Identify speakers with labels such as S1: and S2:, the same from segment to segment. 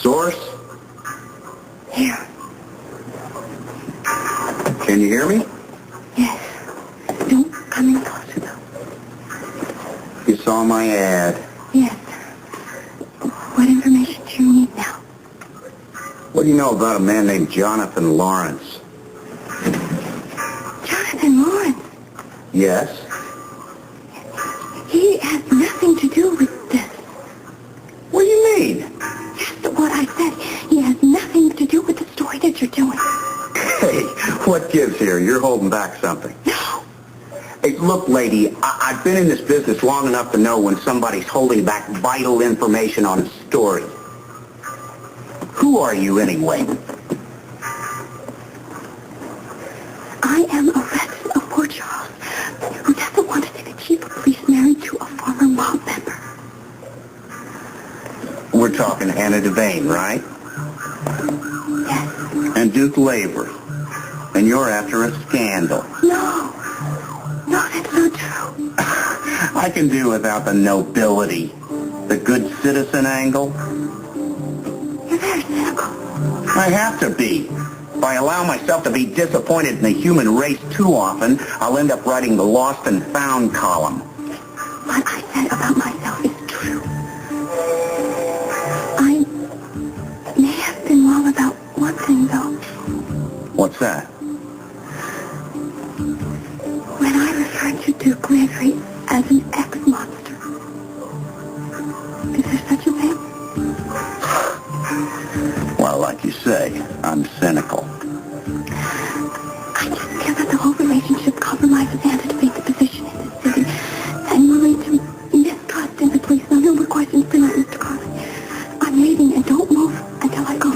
S1: Source?
S2: Here.
S1: Can you hear me?
S2: Yes. Don't come in closer, though.
S1: You saw my ad.
S2: Yes. What information do you need now?
S1: What do you know about a man named Jonathan Lawrence?
S2: Jonathan Lawrence?
S1: Yes?
S2: He has nothing to do with this.
S1: What do you mean?
S2: Just what I said. He has nothing to do with the story that you're doing.
S1: Hey, what gives here? You're holding back something.
S2: No.
S1: Hey, look, lady, I've been in this business long enough to know when somebody's holding back vital information on a story. Who are you, anyway?
S2: I am a resident of Port Charles who doesn't want to see the chief of police married to a former mob member.
S1: We're talking Anna Devane, right?
S2: Yes.
S1: And Duke Lavery. And you're after a scandal.
S2: No. No, that's not true.
S1: I can do without the nobility. The good citizen angle.
S2: You're very cynical.
S1: I have to be. If I allow myself to be disappointed in the human race too often, I'll end up writing the lost and found column.
S2: What I said about myself is true. I may have been wrong about one thing, though.
S1: What's that?
S2: When I referred to Duke Lavery as an ex-monster. Is there such a thing?
S1: Well, like you say, I'm cynical.
S2: I just feel that the whole relationship compromises Anna to take the position in this city and will lead to mistrust in the police. Now, no more questions tonight, Mr. Carlin. I'm leaving, and don't move until I go.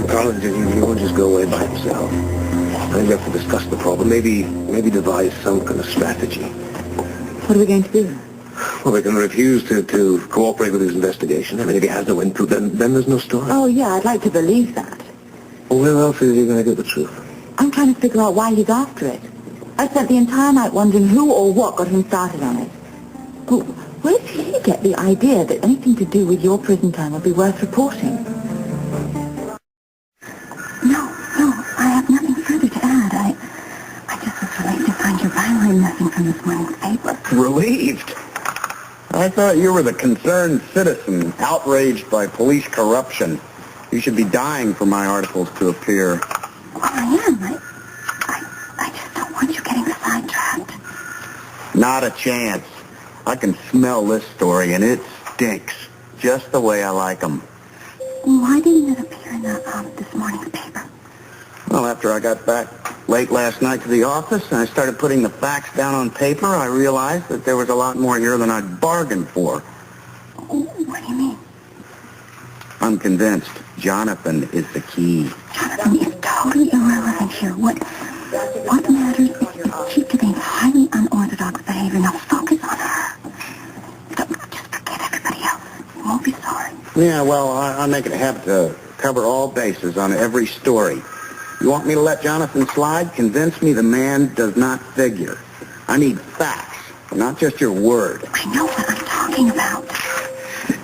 S3: Carlin, he won't just go away by himself. I think we have to discuss the problem. Maybe devise some kind of strategy.
S4: What are we going to do?
S3: Well, we can refuse to cooperate with his investigation. I mean, if he has no input, then there's no story.
S4: Oh, yeah, I'd like to believe that.
S3: Well, where else is he going to get the truth?
S4: I'm trying to figure out why he's after it. I spent the entire night wondering who or what got him started on it. Well, where did he get the idea that anything to do with your prison time would be worth reporting?
S2: No, I have nothing further to add. I just was relieved to find your violating nothing from this morning's paper.
S1: Relieved? I thought you were the concerned citizen, outraged by police corruption. You should be dying for my articles to appear.
S2: Well, I am. I just don't want you getting sidetracked.
S1: Not a chance. I can smell this story, and it stinks. Just the way I like them.
S2: Why didn't it appear in this morning's paper?
S1: Well, after I got back late last night to the office and I started putting the facts down on paper, I realized that there was a lot more here than I'd bargained for.
S2: What do you mean?
S1: I'm convinced Jonathan is the key.
S2: Jonathan is totally irrelevant here. What matters is the Chief Devane's highly unorthodox behavior. Now focus on her. Don't just forget everybody else. You won't be sorry.
S1: Yeah, well, I make it a habit to cover all bases on every story. You want me to let Jonathan slide? Convince me the man does not figure. I need facts, not just your word.
S2: I know what I'm talking about.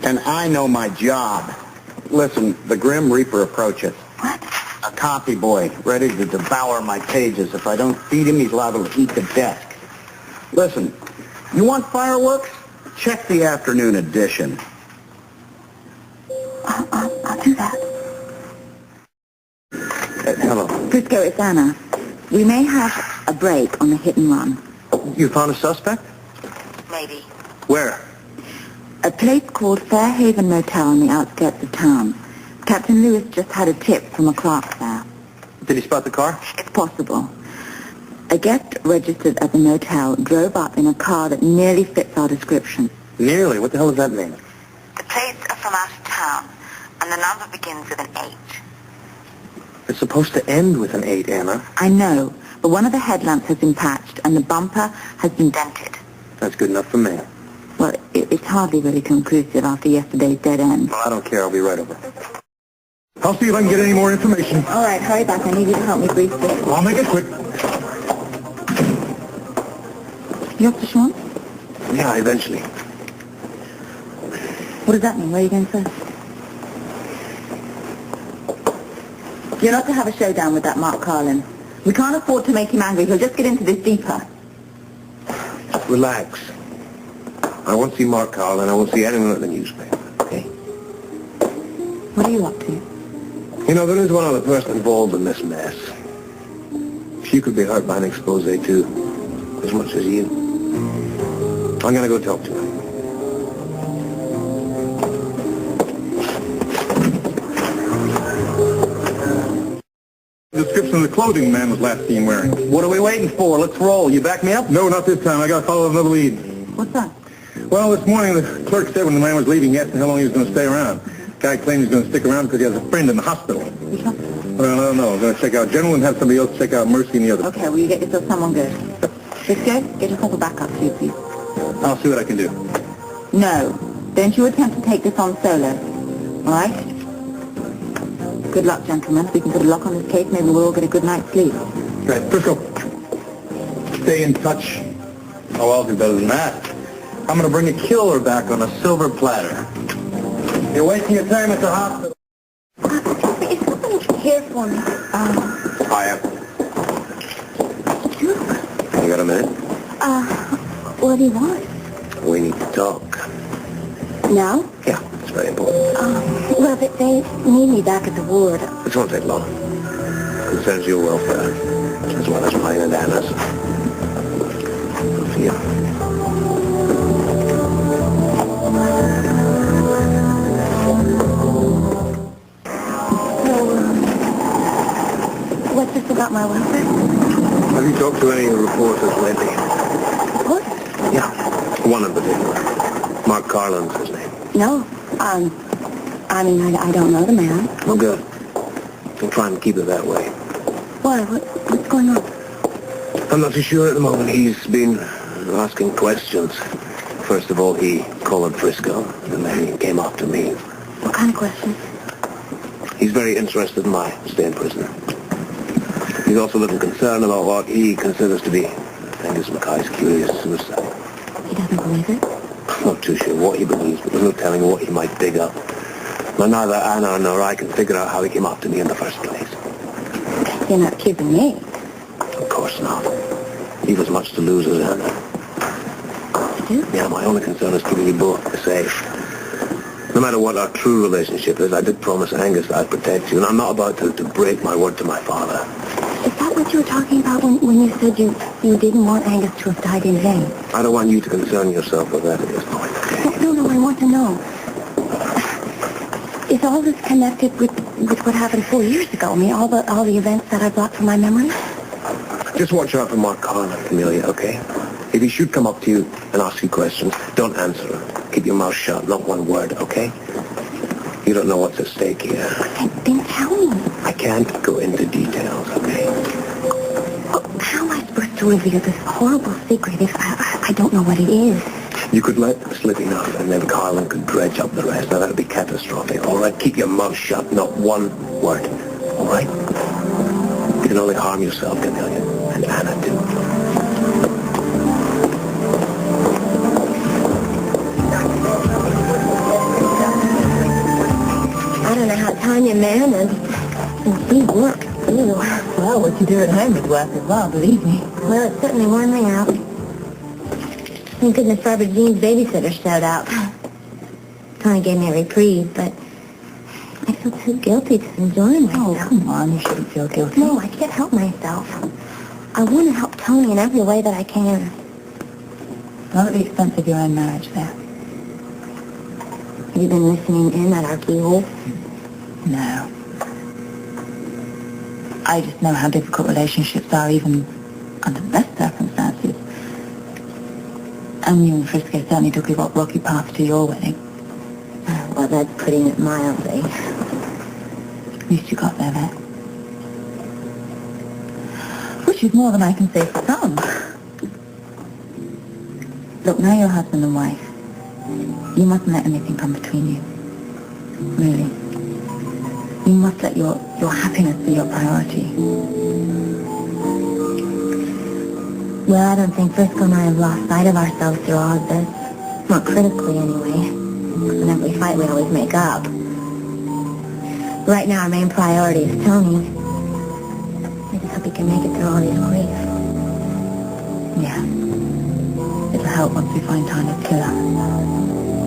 S1: And I know my job. Listen, the Grim Reaper approaches.
S2: What?
S1: A copy boy, ready to devour my pages. If I don't feed him, he's liable to eat the desk. Listen, you want fireworks? Check the afternoon edition.
S2: I'll do that.
S1: Hello.
S4: Frisco, it's Anna. We may have a break on the hit and run.
S3: You found a suspect?
S4: Maybe.
S3: Where?
S4: A place called Fairhaven Motel on the outskirts of town. Captain Lewis just had a tip from a clerk there.
S3: Did he spot the car?
S4: It's possible. A guest registered at the motel drove up in a car that nearly fits our description.
S3: Nearly? What the hell does that mean?
S4: The plates are from out of town, and the number begins with an 8.
S3: It's supposed to end with an 8, Anna.
S4: I know, but one of the headlamps has been patched, and the bumper has been dented.
S3: That's good enough for me.
S4: Well, it's hardly really conclusive after yesterday's dead end.
S3: Well, I don't care. I'll be right over.
S1: I'll see if I can get any more information.
S4: All right, hurry back. I need you to help me briefly.
S1: I'll make it quick.
S4: You up to Sean?
S3: Yeah, eventually.
S4: What does that mean? Where are you going first? You're not to have a showdown with that Mark Carlin. We can't afford to make him angry. He'll just get into this deeper.
S3: Relax. I won't see Mark Carlin. I won't see anyone at the newspaper, okay?
S4: What are you up to?
S3: You know, there is one other person involved in this mess. She could be hurt by an expose too, as much as you. I'm going to go talk to her.
S1: Description of the clothing the man was last seen wearing.
S3: What are we waiting for? Let's roll. You back me up?
S1: No, not this time. I got to follow another lead.
S4: What's that?
S1: Well, this morning the clerk said when the man was leaving, he asked him how long he was going to stay around. Guy claimed he's going to stick around because he has a friend in the hospital.
S4: Which hospital?
S1: Well, I don't know. I'm going to check out General and have somebody else check out Mercy and the other.
S4: Okay, will you get yourself someone good? Cisco, get yourself a backup too, please.
S1: I'll see what I can do.
S4: No, don't you attempt to take this on solo. All right? Good luck, gentlemen. If we can put a lock on this case, maybe we'll all get a good night's sleep.
S1: Right, Frisco. Stay in touch. Oh, I'll do better than that. I'm going to bring a killer back on a silver platter. You're wasting your time at the hospital.
S2: Is somebody here for me?
S3: I am. You got a minute?
S2: What do you want?
S3: We need to talk.
S2: Now?
S3: Yeah, it's very important.
S2: Well, they need me back at the ward.
S3: It won't take long. Concerns your welfare, as well as mine and Anna's. See ya.
S2: What's this about my welfare?
S3: Have you talked to any reporters lately?
S2: What?
S3: Yeah, one in particular. Mark Carlin's his name.
S2: No. I don't know the man.
S3: Oh, good. We'll try and keep it that way.
S2: Why? What's going on?
S3: I'm not too sure at the moment. He's been asking questions. First of all, he collared Frisco, and then he came up to me.
S2: What kind of questions?
S3: He's very interested in my stay in prison. He's also a little concerned about what he considers to be Angus Mackay's curious suicide.
S2: He doesn't believe it?
S3: I'm not too sure what he believes, but there's no telling what he might dig up. But neither Anna nor I can figure out how he came up to me in the first place.
S2: You're not kidding me.
S3: Of course not. He was much to lose as Anna.
S2: You do?
S3: Yeah, my only concern is keeping you both safe. No matter what our true relationship is, I did promise Angus that I'd protect you, and I'm not about to break my word to my father.
S2: Is that what you were talking about when you said you didn't want Angus to have died in vain?
S3: I don't want you to concern yourself with that at this point, okay?
S2: No, I want to know. Is all this connected with what happened 4 years ago? I mean, all the events that I blocked from my memory?
S3: Just watch out for Mark Carlin, Camellia, okay? If he should come up to you and ask you questions, don't answer him. Keep your mouth shut, not one word, okay? You don't know what's at stake here.
S2: Then tell me.
S3: I can't go into details, okay?
S2: How am I supposed to reveal this horrible secret if I don't know what it is?
S3: You could let them slip enough, and then Carlin could dredge up the rest. Now, that would be catastrophic, all right? Keep your mouth shut, not one word, all right? You can only harm yourself, Camellia, and Anna, too.
S2: I don't know how Tanya managed. And she worked, too.
S4: Well, what you do at home is worth as well, believe me.
S2: Well, it certainly wore me out. Thank goodness Barbara Jean's babysitter showed up. Tony gave me a reprieve, but I feel too guilty to enjoy myself.
S4: Oh, come on, you shouldn't feel guilty.
S2: No, I can't help myself. I want to help Tony in every way that I can.
S4: Not at the expense of your own marriage there.
S2: Have you been listening in at our keyhole?
S4: No. I just know how difficult relationships are, even under the best circumstances. And you and Frisco certainly took a rocky path to your wedding.
S2: Well, that's putting it mildly.
S4: At least you got there, which is more than I can say for some. Look, now you're husband and wife. You mustn't let anything come between you. Really. You must let your happiness be your priority.
S2: Well, I don't think Frisco and I have lost sight of ourselves through all of this. Not critically, anyway. Whenever we fight, we always make up. Right now, our main priority is Tony. I just hope he can make it through all his grief.
S4: Yeah. It'll help once we find Tanya's killer.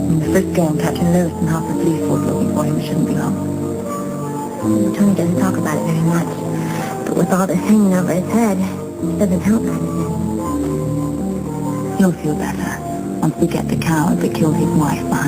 S4: In the first game, Captain Lewis and half the police force looking for him. It shouldn't be long.
S2: Tony doesn't talk about it very much. But with all this hanging over his head, it doesn't help anything.
S4: He'll feel better once we get the coward that killed his wife behind